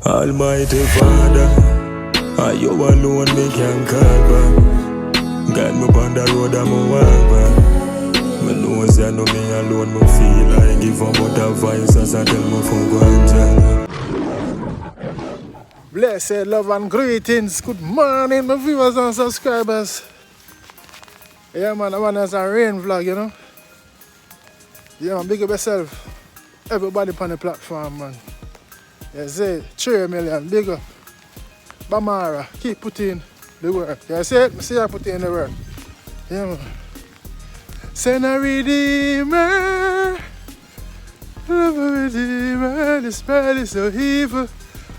Almighty Father, you alone me can call back. Guide me on the road I'm a walk back. Me know say I know me alone, me feel like give up but a voice as I tell me from Gwanja. Blessed love and greetings. Good morning, my viewers and subscribers. Yeah, man, I'm on a rain vlog, you know. Yeah, man, big up yourself. Everybody on the platform, man. You see, 3 million, big up. Bamara, keep putting the work. You see it? See I put in the work. Yeah, man. Send a redeemer. Love a redeemer. This world is so evil.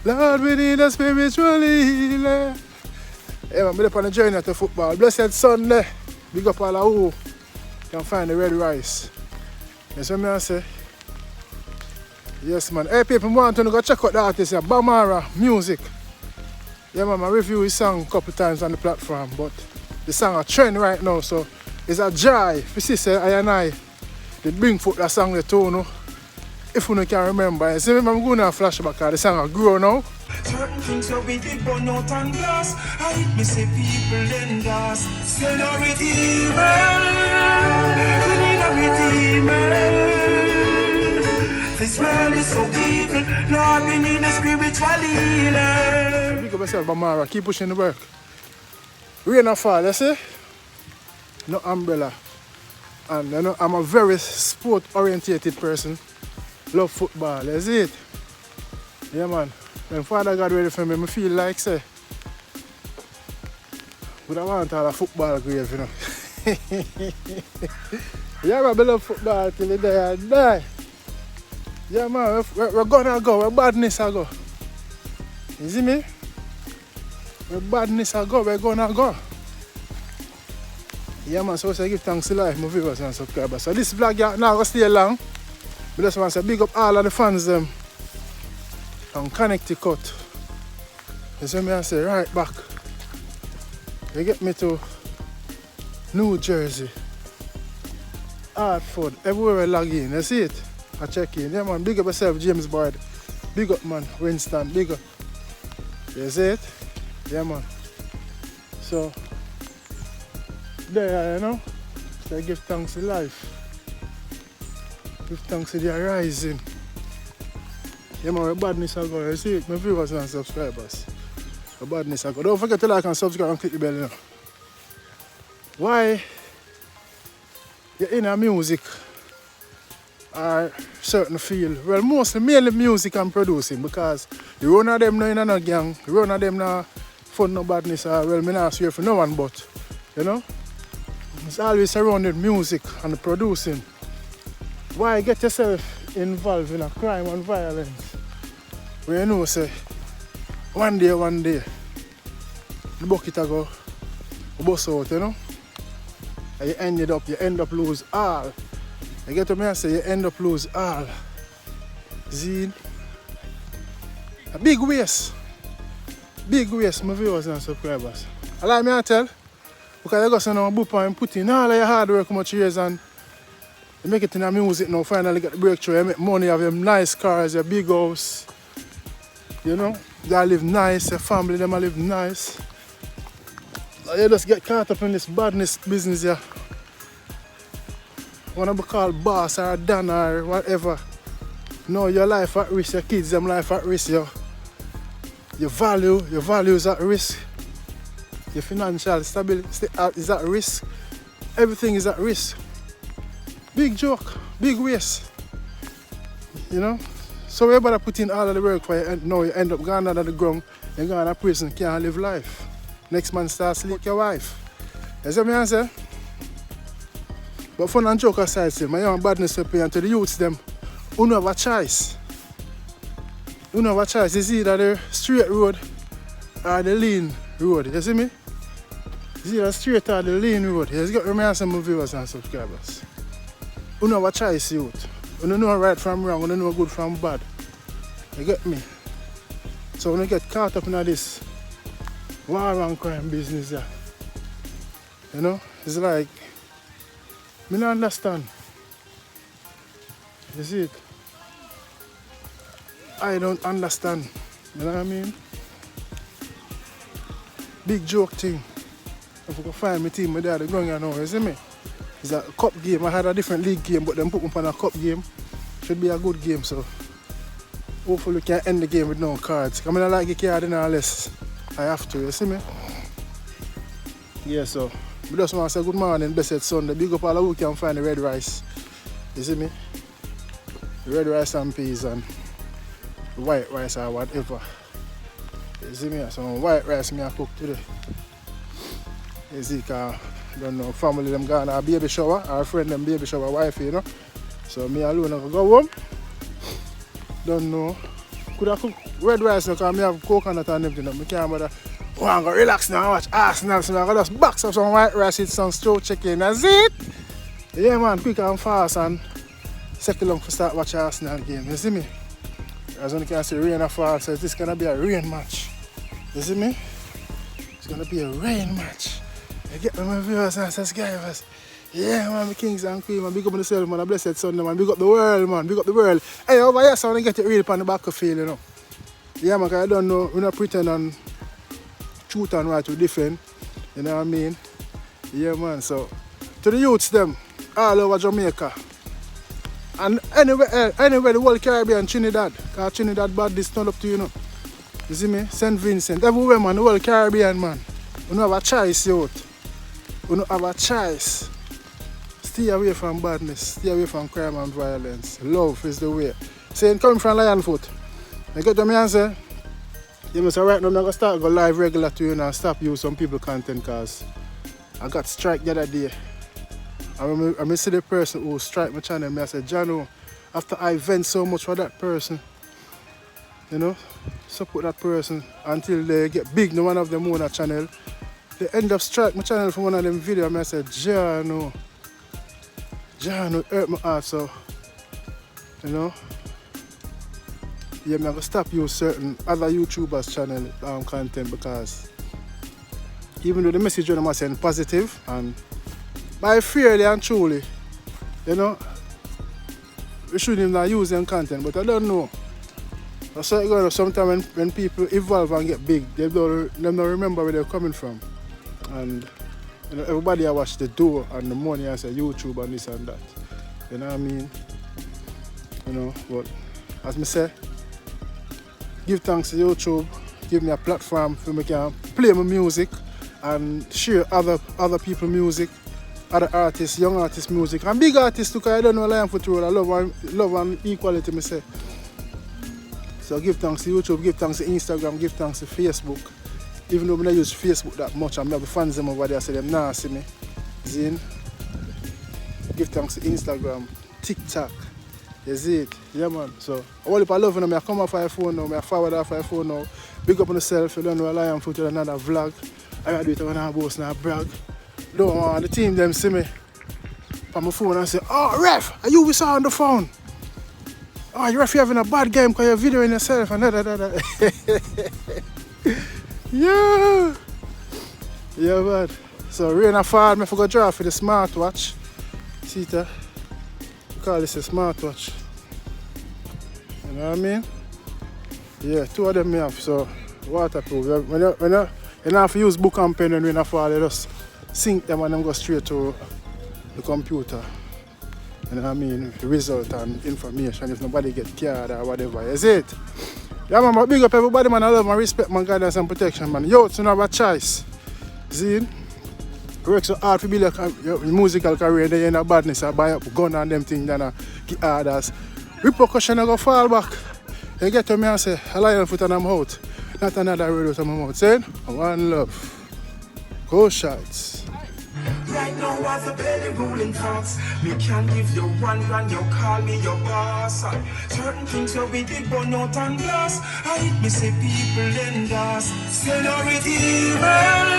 Lord, we need a spiritual healer. Hey man, I'm on the journey to football. Blessed Sunday. Big up all of who can find the red rice. You see what I say? Yes man. Hey people, I want to go check out the artist here. Bamara Music. Yeah man, I review his song a couple times on the platform, but the song a trend right now, so it's a joy. You see, say I and I did bring foot that song the tone. If you can remember, you see me, I'm going to flashback because the song grow now. Certain things that we did burn out and glass. I me say people then gas. Send a redeemer. We need a redeemer. This world is so evil. Lord, we need a spiritual healer. Big up yourself, Bamara. Keep pushing the work. Rain or fall, you see? No umbrella. And you know, I'm a very sport-orientated person. Love football, you see it? Yeah man. When Father God ready for me, I feel like say, but I want all a football grave, you know. Yeah man, I love football till the day I die. Yeah man, we're gonna go, where badness I go. You see me? Where badness I go, we're gonna go. Yeah man, so I give thanks to life, my viewers and subscribers. So this vlog now going to stay long. I just want to say big up all of the fans them from Connecticut. You see me I say right back. You get me to New Jersey, Hartford, everywhere I log in. You see it? I check in. Yeah man, big up yourself, James Boyd. Big up man, Winston, big up. You see it? Yeah man. So there, you know, so I give thanks to life. Give thanks to the horizon. Yeah man, where badness I go, you see it, my viewers and subscribers. Where badness I go. Don't forget to like and subscribe and click the bell, you know. Why you're in a music or certain field? Well, mainly music and producing, because the run of them now in a gang, the run of them now fun no badness, or well, me not swear for no one, but you know, it's always surrounded music and the producing. Why get yourself involved in a crime and violence? Where you know say one day the bucket a go bust out, you know? And you end up lose all. You get to me and say you end up lose all. See? A big waste. Big waste, my viewers and subscribers. Allow me to tell, because you go to a book and put in all of your hard work much years and you make it in a music now, finally get the breakthrough, you make money, you have them nice cars, your big house. You know, they live nice, your family them live nice. You just get caught up in this badness business here. Wanna be called boss or dan or whatever. No, your life at risk, your kids them life at risk, your values at risk. Your financial stability is at risk. Everything is at risk. Big joke, big waste. You know? So everybody put in all of the work for you, and now you end up going under the ground, you're going to prison, can't live life. Next man starts sleep your wife. You see what I say? But fun and joke aside, still, my young badness up here and to the youths them, you don't have a choice. You don't have a choice. It's either the straight road or the lean road. You see me? It's either straight or the lean road. You got to remember some viewers and subscribers. You don't have a choice, youth. You don't know right from wrong, you don't know good from bad. You get me? So when you get caught up in this war and crime business, you know, it's like, I don't understand. You see it? I don't understand. You know what I mean? Big joke thing. If I can find my team, my dad going on now, you see me? It's a cup game. I had a different league game, but then put me on a cup game. Should be a good game, so hopefully we can end the game with no cards. I mean, I like the card unless I have to, you see me? Yeah, so we just want to say good morning, blessed Sunday. Big up all who can find the red rice. You see me? The red rice and peas and the white rice or whatever. You see me? Some white rice me I cook today. You see, cause I don't know, family them gone a baby shower, our friend them baby shower wife, you know. So me alone I go home. Don't know. Could I cook red rice now because I have coconut and everything. I can't bother. Oh, I'm going to relax now and watch Arsenal. So I'm going to just box up some white rice with some stew chicken. That's it. Yeah, man, quick and fast and second long to start watching Arsenal game. You see me? As you can see, rain and fall, so this is going to be a rain match. You see me? It's going to be a rain match. You get my viewers and subscribers. Yeah, man, the kings and queens, man. Big up on yourself, man. A blessed Sunday, man. Big up the world, man. Big up the world. Hey, over here, so I want to get it real on the back of field, you know. Yeah, man, because I don't know. We're not pretend and truth and right to defend. You know what I mean? Yeah, man. So, to the youths, them, all over Jamaica. And anywhere, the whole Caribbean, Trinidad. Because Trinidad bad, this not up to you know. You see me? St. Vincent. Everywhere, man. The whole Caribbean, man. We don't have a choice, youth. We don't have a choice. Stay away from badness, stay away from crime and violence. Love is the way. Saying coming from Lionfoot. I get to me and say, you must right now I'm going to start go live regular to you and stop use some people content because I got strike the other day. I see the person who strike my channel and I said, Jano, after I vent so much for that person, you know, support that person until they get big, no one of them own a channel. They end up strike my channel for one of them videos and I said, Jano, it hurt my heart, so, you know, yeah, I'm going to stop use certain other YouTubers' channel content because even though the message on them are saying positive and by fairly and truly, you know, we shouldn't even use them content, but I don't know. That's how it goes sometimes when people evolve and get big, they don't remember where they're coming from. And you know, everybody I watch the door and the money and say YouTube and this and that. You know what I mean? You know, but as me say, give thanks to YouTube, give me a platform for me can play my music and share other people's music, other artists, young artists' music, and big artists too, because I don't know Lionfoot Road. I love and equality, me say. So give thanks to YouTube, give thanks to Instagram, give thanks to Facebook. Even though I don't use Facebook that much, and I have fans them over there, so them nah see me. Zin. Give thanks to Instagram, TikTok. You see it? Yeah, man. So, all if I love you, I come off my phone now, I forward off my phone now. Big up on yourself, you don't know Lionfoot with another vlog. I gotta do it when I boast and I brag. Don't want the team them see me on my phone and say, oh, ref, are you with on the phone? Oh, you ref, you're having a bad game because you're videoing yourself and that. Yeah. Yeah, man. So, rain and fall, I forgot to draw for the smartwatch. See it? We call this a smartwatch. You know what I mean? Yeah, two of them I have. So, waterproof. When you have to use book and pen when rain and fall, you just sync them and then go straight to the computer. You know what I mean? The result and information if nobody get card or whatever. Is it? Yeah, man, but big up everybody, man. I love and respect my guidance and protection, man. Yo, it's not a choice. See? Work so hard to build your musical career, then you're in a badness, I buy up a gun and them things, then I get orders. Repercussion, I go fall back. You get to me and say, a Lionfoot and I'm out. Not another word out of my mouth. Saying, one love. Go shots. Right now as a belly rolling thoughts, me can give you $1 you call me your boss. Certain things where we did burn out and glass. I hit me say people in us. Say no redeemer.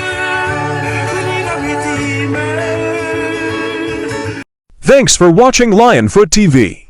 Thanks for watching Lionfoot TV.